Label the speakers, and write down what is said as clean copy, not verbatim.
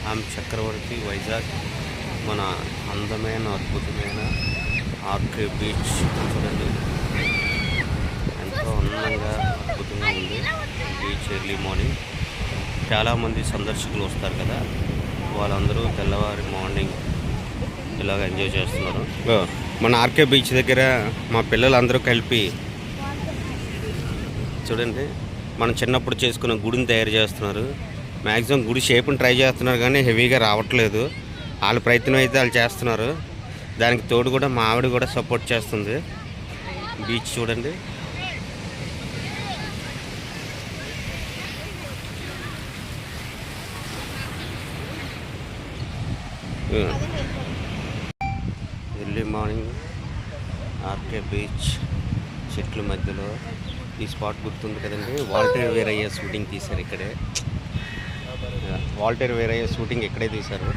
Speaker 1: ఆమె చక్రవర్తి వైజాగ్ మన అందమైన అద్భుతమైన ఆర్కే బీచ్ చూడండి, ఎంతో అందంగా అద్భుతంగా ఉంది బీచ్. ఎర్లీ మార్నింగ్ చాలామంది సందర్శకులు వస్తారు కదా, వాళ్ళందరూ తెల్లవారి మార్నింగ్ ఇలాగ ఎంజాయ్ చేస్తున్నారు. మన ఆర్కే బీచ్ దగ్గర మా పిల్లలందరూ కలిపి చూడండి, మనం చిన్నప్పుడు చేసుకున్న గుడిని తయారు చేస్తున్నారు. మ్యాక్సిమం గుడి షేప్ని ట్రై చేస్తున్నారు కానీ హెవీగా రావట్లేదు. వాళ్ళ ప్రయత్నం అయితే వాళ్ళు చేస్తున్నారు. దానికి తోడు కూడా మా ఆవిడ కూడా సపోర్ట్ చేస్తుంది. బీచ్ చూడండి, ఎర్లీ మార్నింగ్ ఆర్కే బీచ్ చెట్ల మధ్యలో ఈ స్పాట్ గుర్తుంది కదండి. వాల్టర్ వీరయ్య షూటింగ్ తీశారు ఇక్కడే. వాల్టర్ వీరయ్య షూటింగ్ ఇక్కడే తీశారు.